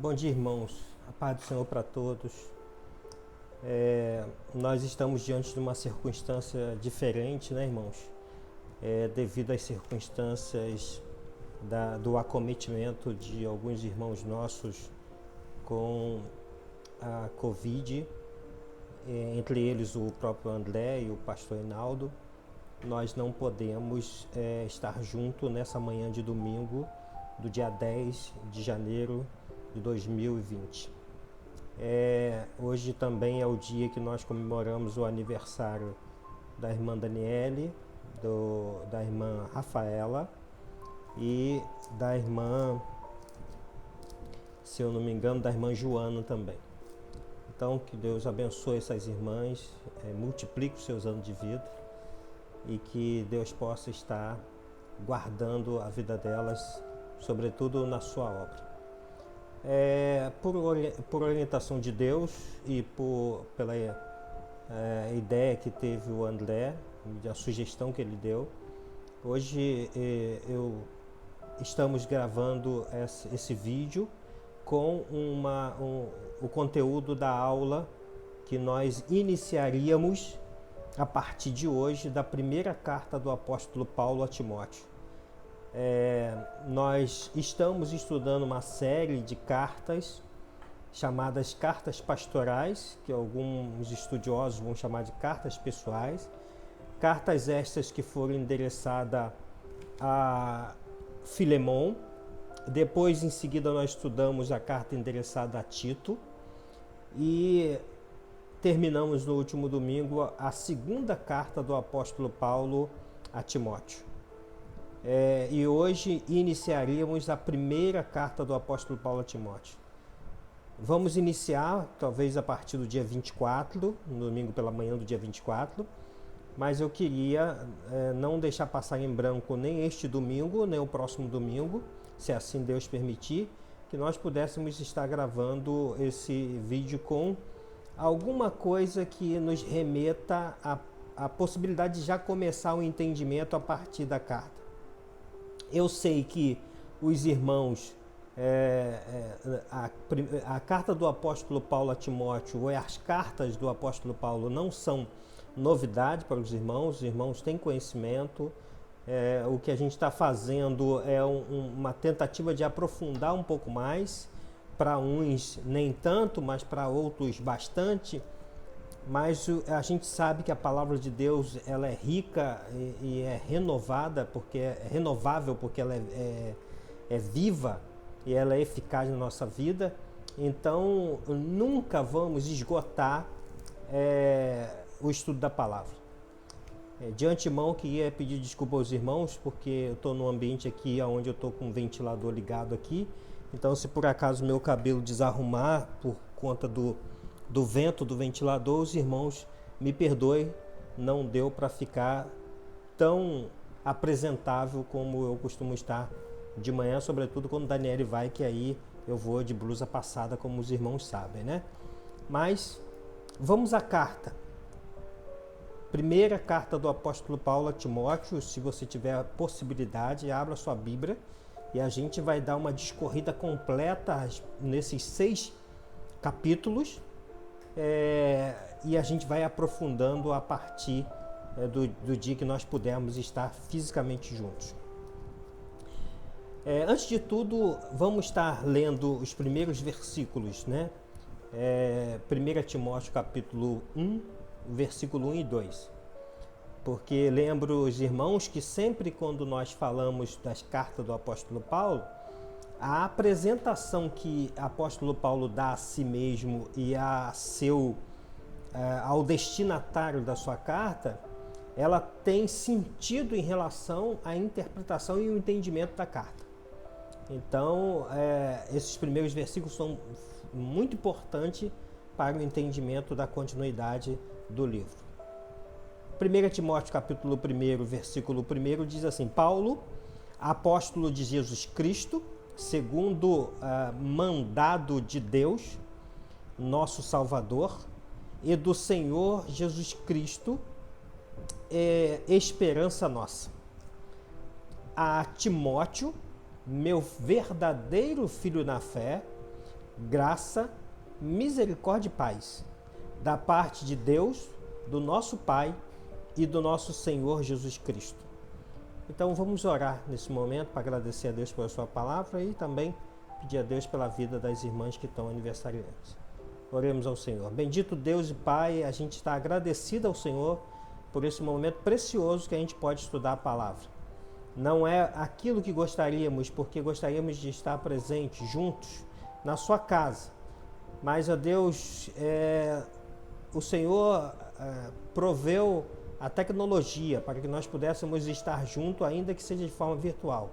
Bom dia, irmãos. A paz do Senhor para todos. Nós estamos diante de uma circunstância diferente, né, irmãos? Devido às circunstâncias do acometimento de alguns irmãos nossos com a Covid, entre eles o próprio André e o pastor Reinaldo. Nós não podemos estar juntos nessa manhã de domingo do dia 10 de janeiro de 2020. Hoje também é o dia que nós comemoramos o aniversário da irmã Daniele, da irmã Rafaela e da irmã, se eu não me engano, da irmã Joana também. Então, que Deus abençoe essas irmãs, multiplique os seus anos de vida e que Deus possa estar guardando a vida delas, sobretudo na sua obra. Por orientação de Deus e pela ideia que teve o André, a sugestão que ele deu, hoje estamos gravando esse vídeo com o conteúdo da aula que nós iniciaríamos a partir de hoje da primeira carta do apóstolo Paulo a Timóteo. Nós estamos estudando uma série de cartas chamadas cartas pastorais, que alguns estudiosos vão chamar de cartas pessoais. Cartas estas que foram endereçadas a Filemon. Depois, em seguida, nós estudamos a carta endereçada a Tito. E terminamos no último domingo a segunda carta do apóstolo Paulo a Timóteo. E hoje iniciaríamos a primeira carta do apóstolo Paulo a Timóteo. Vamos iniciar, talvez a partir do dia 24, no domingo pela manhã do dia 24, mas eu queria não deixar passar em branco nem este domingo, nem o próximo domingo, se assim Deus permitir, que nós pudéssemos estar gravando esse vídeo com alguma coisa que nos remeta à possibilidade de já começar o entendimento a partir da carta. Eu sei que os irmãos, a carta do apóstolo Paulo a Timóteo, ou as cartas do apóstolo Paulo não são novidade para os irmãos têm conhecimento. O que a gente está fazendo é uma tentativa de aprofundar um pouco mais, para uns nem tanto, mas para outros bastante. Mas a gente sabe que a palavra de Deus ela é rica e é renovada, porque é renovável, porque ela é viva e ela é eficaz na nossa vida. Então nunca vamos esgotar o estudo da palavra. De antemão, queria pedir desculpa aos irmãos, porque eu estou num ambiente aqui onde eu estou com um ventilador ligado aqui. Então, se por acaso meu cabelo desarrumar por conta do vento do ventilador, os irmãos me perdoem, não deu para ficar tão apresentável como eu costumo estar de manhã, sobretudo quando Daniele vai, que aí eu vou de blusa passada, como os irmãos sabem, né? Mas vamos à carta. Primeira carta do apóstolo Paulo a Timóteo. Se você tiver a possibilidade, abra sua Bíblia e a gente vai dar uma discorrida completa nesses 6 capítulos. E a gente vai aprofundando a partir do dia que nós pudermos estar fisicamente juntos. Antes de tudo, vamos estar lendo os primeiros versículos, né? 1 Timóteo capítulo 1, versículo 1 e 2. Porque lembro os irmãos que sempre quando nós falamos das cartas do apóstolo Paulo, a apresentação que o apóstolo Paulo dá a si mesmo e ao destinatário da sua carta, ela tem sentido em relação à interpretação e o entendimento da carta. Então, esses primeiros versículos são muito importantes para o entendimento da continuidade do livro. 1 Timóteo capítulo 1, versículo 1 diz assim: Paulo, apóstolo de Jesus Cristo, segundo mandado de Deus, nosso Salvador, e do Senhor Jesus Cristo, esperança nossa. A Timóteo, meu verdadeiro filho na fé, graça, misericórdia e paz, da parte de Deus, do nosso Pai e do nosso Senhor Jesus Cristo. Então vamos orar nesse momento para agradecer a Deus pela sua palavra e também pedir a Deus pela vida das irmãs que estão aniversariantes. Oremos ao Senhor. Bendito Deus e Pai, a gente está agradecido ao Senhor por esse momento precioso que a gente pode estudar a palavra. Não é aquilo que gostaríamos, porque gostaríamos de estar presentes, juntos, na sua casa. Mas, ó Deus, o Senhor proveu a tecnologia para que nós pudéssemos estar juntos, ainda que seja de forma virtual.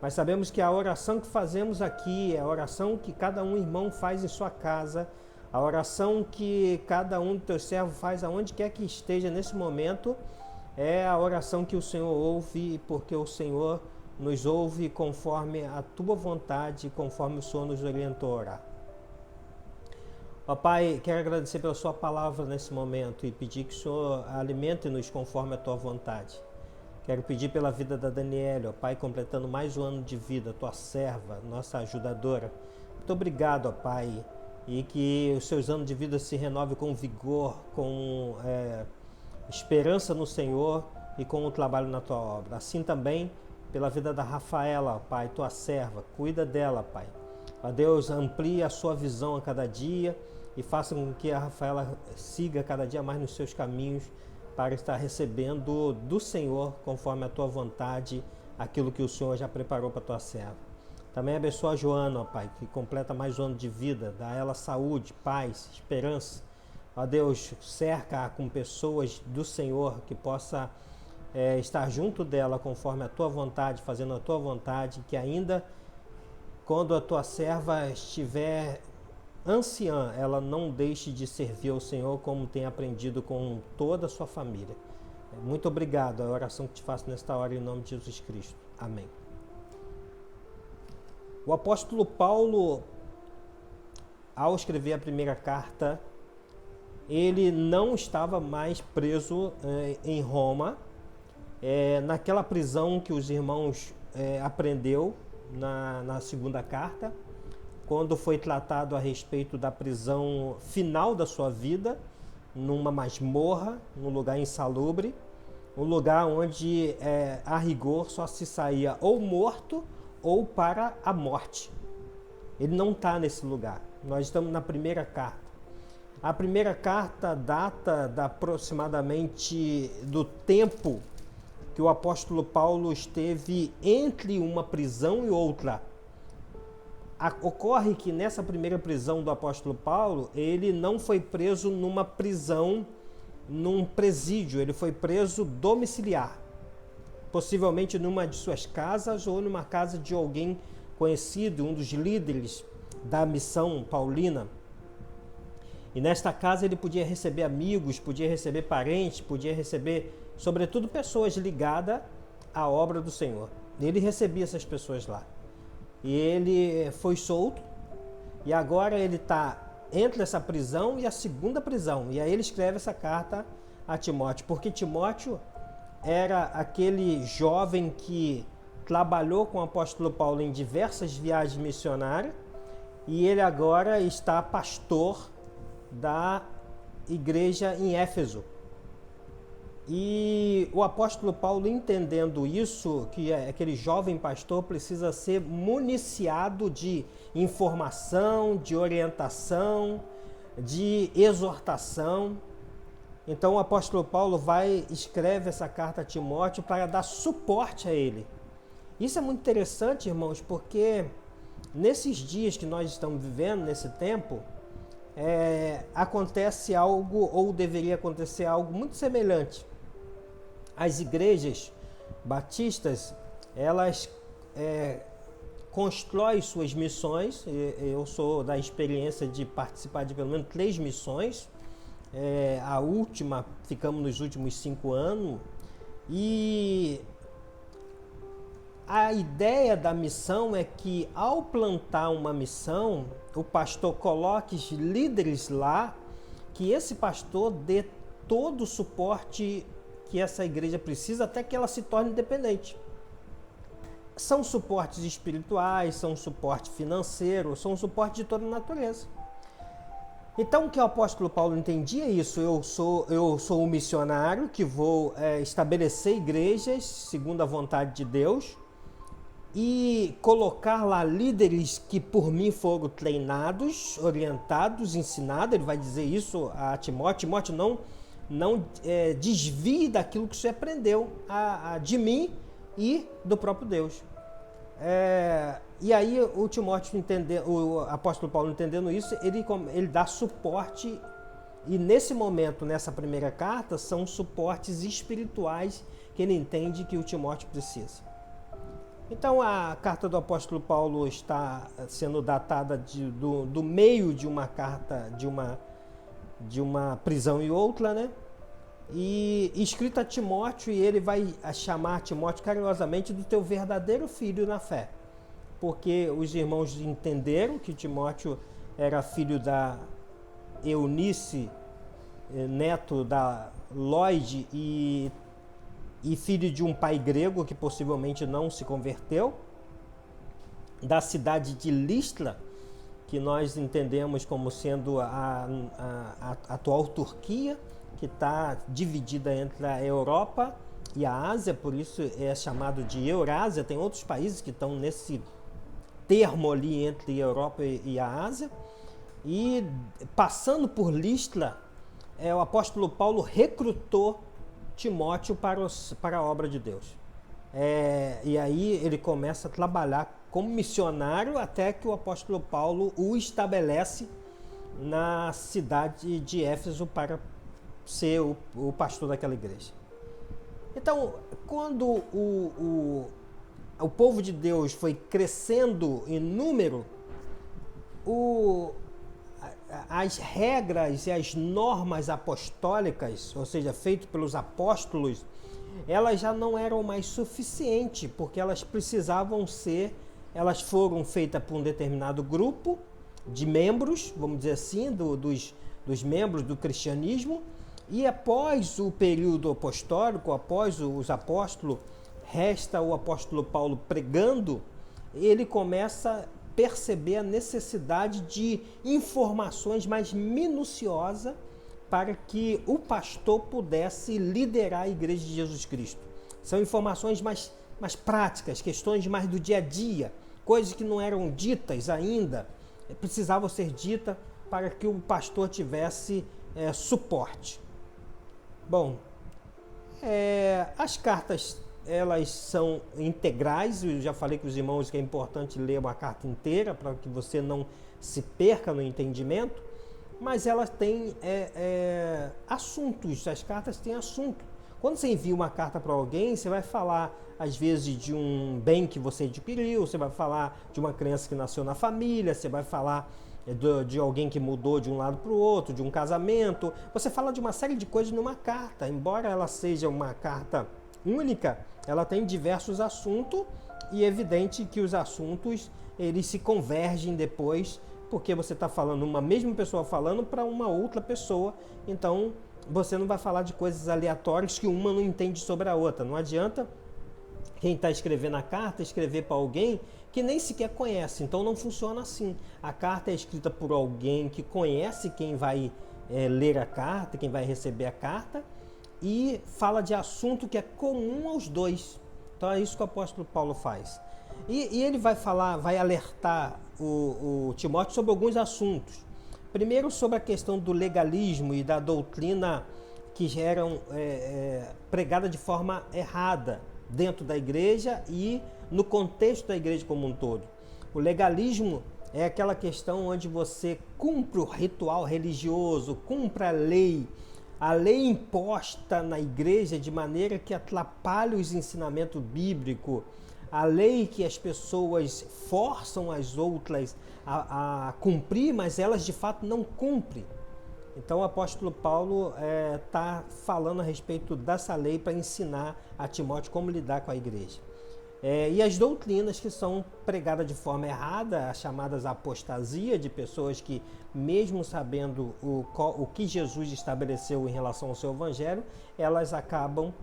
Mas sabemos que a oração que fazemos aqui, a oração que cada um irmão faz em sua casa, a oração que cada um dos teus servos faz aonde quer que esteja nesse momento, é a oração que o Senhor ouve, porque o Senhor nos ouve conforme a tua vontade, conforme o Senhor nos orientou a orar. Ó Pai, quero agradecer pela sua palavra nesse momento e pedir que o Senhor alimente-nos conforme a tua vontade. Quero pedir pela vida da Daniela, ó Pai, completando mais um ano de vida, tua serva, nossa ajudadora. Muito obrigado, ó Pai, e que os seus anos de vida se renovem com vigor, com esperança no Senhor e com o trabalho na tua obra. Assim também pela vida da Rafaela, ó Pai, tua serva, cuida dela, Pai. Ó Deus, amplie a sua visão a cada dia e faça com que a Rafaela siga cada dia mais nos seus caminhos para estar recebendo do Senhor, conforme a tua vontade, aquilo que o Senhor já preparou para a tua serva. Também abençoa a Joana, ó Pai, que completa mais um ano de vida, dá a ela saúde, paz, esperança. Ó Deus, cerca com pessoas do Senhor que possa estar junto dela conforme a tua vontade, fazendo a tua vontade, que ainda quando a tua serva estiver anciã, ela não deixe de servir ao Senhor como tem aprendido com toda a sua família. Muito obrigado, é a oração que te faço nesta hora em nome de Jesus Cristo. Amém. O apóstolo Paulo, ao escrever a primeira carta, ele não estava mais preso em Roma, naquela prisão que os irmãos aprendeu na segunda carta, quando foi tratado a respeito da prisão final da sua vida, numa masmorra, num lugar insalubre, um lugar onde a rigor só se saía ou morto ou para a morte. Ele não está nesse lugar. Nós estamos na primeira carta. A primeira carta data aproximadamente do tempo que o apóstolo Paulo esteve entre uma prisão e outra. Ocorre que nessa primeira prisão do apóstolo Paulo, ele não foi preso numa prisão, num presídio, ele foi preso domiciliar. Possivelmente numa de suas casas ou numa casa de alguém conhecido, um dos líderes da missão paulina. E nesta casa ele podia receber amigos, podia receber parentes, podia receber, sobretudo, pessoas ligadas à obra do Senhor. Ele recebia essas pessoas lá. E ele foi solto, e agora ele está entre essa prisão e a segunda prisão. E aí ele escreve essa carta a Timóteo, porque Timóteo era aquele jovem que trabalhou com o apóstolo Paulo em diversas viagens missionárias, e ele agora está pastor da igreja em Éfeso. E o apóstolo Paulo, entendendo isso, que aquele jovem pastor precisa ser municiado de informação, de orientação, de exortação. Então o apóstolo Paulo escreve essa carta a Timóteo para dar suporte a ele. Isso é muito interessante, irmãos, porque nesses dias que nós estamos vivendo, nesse tempo, acontece algo, ou deveria acontecer algo muito semelhante. As igrejas batistas, elas constroem suas missões. Eu sou da experiência de participar de pelo menos 3 missões. A última, ficamos nos últimos 5 anos. E a ideia da missão é que, ao plantar uma missão, o pastor coloque os líderes lá, que esse pastor dê todo o suporte que essa igreja precisa até que ela se torne independente. são suportes espirituais, são suporte financeiro, são suporte de toda a natureza. Então, o que o apóstolo Paulo entendia é isso: eu sou um missionário que vou estabelecer igrejas segundo a vontade de Deus e colocar lá líderes que por mim foram treinados, orientados, ensinados. Ele vai dizer isso a Timóteo: Timóteo, não desvie daquilo que você aprendeu de mim e do próprio Deus. E aí o Timóteo o apóstolo Paulo, entendendo isso, ele dá suporte, e nesse momento, nessa primeira carta, são suportes espirituais que ele entende que o Timóteo precisa. Então a carta do apóstolo Paulo está sendo datada do meio de uma carta, de uma prisão e outra, né? E escrita a Timóteo, e ele vai chamar Timóteo carinhosamente do teu verdadeiro filho na fé, porque os irmãos entenderam que Timóteo era filho da Eunice, neto da Lóide e filho de um pai grego que possivelmente não se converteu, da cidade de Listra, que nós entendemos como sendo a atual Turquia, que está dividida entre a Europa e a Ásia, por isso é chamado de Eurásia. Tem outros países que estão nesse termo ali entre a Europa e a Ásia. E passando por Listra, o apóstolo Paulo recrutou Timóteo para a obra de Deus. E aí ele começa a trabalhar como missionário até que o apóstolo Paulo o estabelece na cidade de Éfeso para ser o pastor daquela igreja. Então, quando o povo de Deus foi crescendo em número, as regras e as normas apostólicas, ou seja, feitas pelos apóstolos, elas já não eram mais suficientes, porque elas foram feitas por um determinado grupo de membros, vamos dizer assim, dos membros do cristianismo. E após o período apostólico, após os apóstolos, resta o apóstolo Paulo pregando, ele começa a perceber a necessidade de informações mais minuciosas para que o pastor pudesse liderar a igreja de Jesus Cristo. São informações mais práticas, questões mais do dia a dia, coisas que não eram ditas ainda, precisavam ser ditas para que o pastor tivesse suporte. Bom, as cartas, elas são integrais. Eu já falei com os irmãos que é importante ler uma carta inteira para que você não se perca no entendimento, mas elas têm assuntos. As cartas têm assunto. Quando você envia uma carta para alguém, você vai falar às vezes de um bem que você adquiriu, você vai falar de uma criança que nasceu na família, você vai falar de alguém que mudou de um lado para o outro, de um casamento. Você fala de uma série de coisas numa carta. Embora ela seja uma carta única, ela tem diversos assuntos, e é evidente que os assuntos eles se convergem depois, porque você está falando, uma mesma pessoa falando para uma outra pessoa. Então você não vai falar de coisas aleatórias que uma não entende sobre a outra. Não adianta quem está escrevendo a carta escrever para alguém que nem sequer conhece. Então não funciona assim. A carta é escrita por alguém que conhece quem vai ler a carta, quem vai receber a carta, e fala de assunto que é comum aos dois. Então é isso que o apóstolo Paulo faz. E ele vai alertar o Timóteo sobre alguns assuntos. Primeiro, sobre a questão do legalismo e da doutrina que eram pregadas de forma errada dentro da igreja e no contexto da igreja como um todo. O legalismo é aquela questão onde você cumpre o ritual religioso, cumpre a lei imposta na igreja de maneira que atrapalha os ensinamentos bíblicos, a lei que as pessoas forçam as outras a cumprir, mas elas de fato não cumprem. Então o apóstolo Paulo está falando a respeito dessa lei para ensinar a Timóteo como lidar com a igreja. E as doutrinas que são pregadas de forma errada, as chamadas apostasia, de pessoas que, mesmo sabendo o que Jesus estabeleceu em relação ao seu evangelho, elas acabam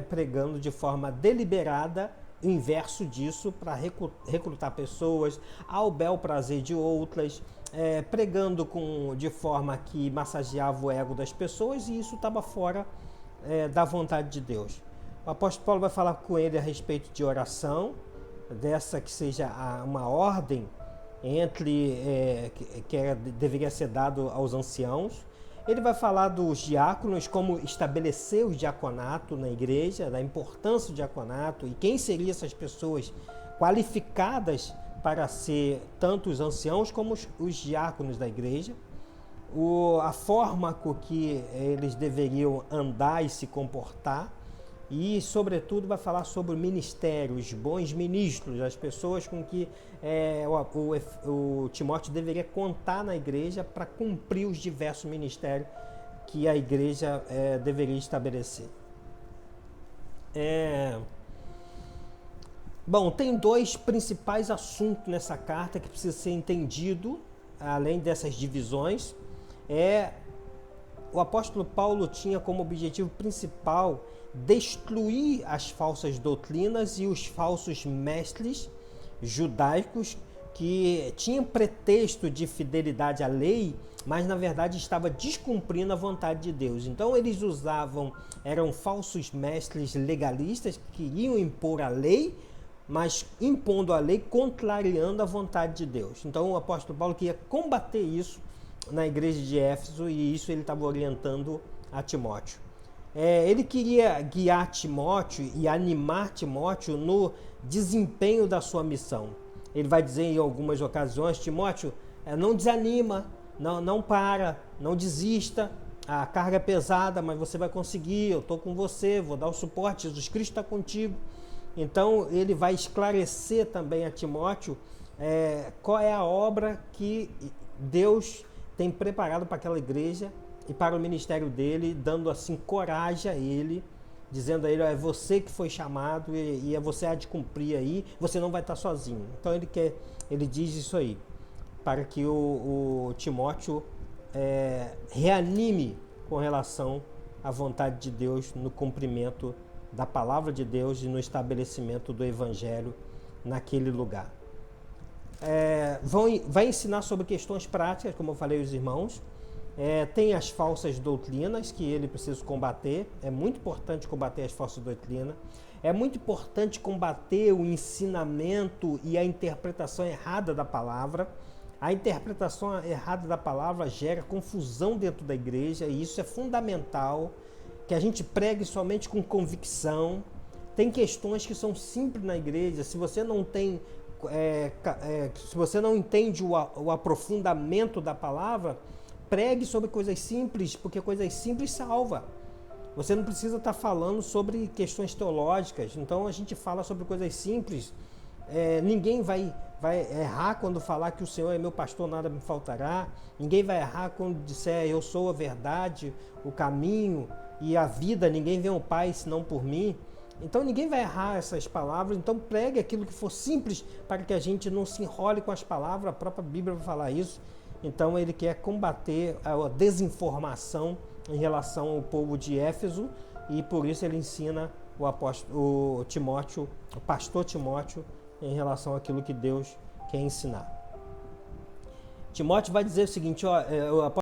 pregando de forma deliberada o inverso disso para recrutar pessoas ao bel prazer de outras, pregando de forma que massageava o ego das pessoas, e isso estava fora da vontade de Deus. O apóstolo Paulo vai falar com ele a respeito de oração, dessa que seja uma ordem deveria ser dado aos anciãos. Ele vai falar dos diáconos, como estabelecer o diaconato na igreja, da importância do diaconato e quem seriam essas pessoas qualificadas para ser tanto os anciãos como os diáconos da igreja. A forma com que eles deveriam andar e se comportar. E, sobretudo, vai falar sobre o ministério, os bons ministros, as pessoas com que o Timóteo deveria contar na igreja para cumprir os diversos ministérios que a igreja deveria estabelecer. Bom, tem dois principais assuntos nessa carta que precisa ser entendido, além dessas divisões. O apóstolo Paulo tinha como objetivo principal destruir as falsas doutrinas e os falsos mestres judaicos que tinham pretexto de fidelidade à lei, mas na verdade estava descumprindo a vontade de Deus. Então eles eram falsos mestres legalistas que queriam impor a lei, mas impondo a lei, contrariando a vontade de Deus. Então o apóstolo Paulo queria combater isso na igreja de Éfeso, e isso ele estava orientando a Timóteo. Ele queria guiar Timóteo e animar Timóteo no desempenho da sua missão. Ele vai dizer em algumas ocasiões: Timóteo, não desanima, não para, não desista, a carga é pesada, mas você vai conseguir, eu estou com você, vou dar o suporte, Jesus Cristo está contigo. Então ele vai esclarecer também a Timóteo qual é a obra que Deus tem preparado para aquela igreja e para o ministério dele, dando assim coragem a ele, dizendo a ele: é você que foi chamado e é você a de cumprir aí, você não vai estar sozinho. Então ele diz isso aí, para que o Timóteo reanime com relação à vontade de Deus no cumprimento da palavra de Deus e no estabelecimento do evangelho naquele lugar. Vai ensinar sobre questões práticas, como eu falei aos irmãos. Tem as falsas doutrinas que ele precisa combater. É muito importante combater as falsas doutrinas. É muito importante combater o ensinamento e a interpretação errada da palavra. A interpretação errada da palavra gera confusão dentro da igreja, e isso é fundamental, que a gente pregue somente com convicção. Tem questões que são simples na igreja. Se você não tem se você não entende o aprofundamento da palavra, pregue sobre coisas simples, porque coisas simples salva. Você não precisa estar falando sobre questões teológicas. Então a gente fala sobre coisas simples. Ninguém vai errar quando falar que o Senhor é meu pastor, nada me faltará. Ninguém vai errar quando disser: eu sou a verdade, o caminho e a vida, ninguém vê o Pai senão por mim. Então ninguém vai errar essas palavras. Então pregue aquilo que for simples, para que a gente não se enrole com as palavras. A própria Bíblia vai falar isso. Então ele quer combater a desinformação em relação ao povo de Éfeso, e por isso ele ensina o Timóteo, o pastor Timóteo, em relação àquilo que Deus quer ensinar. Timóteo vai dizer o seguinte: o apóstolo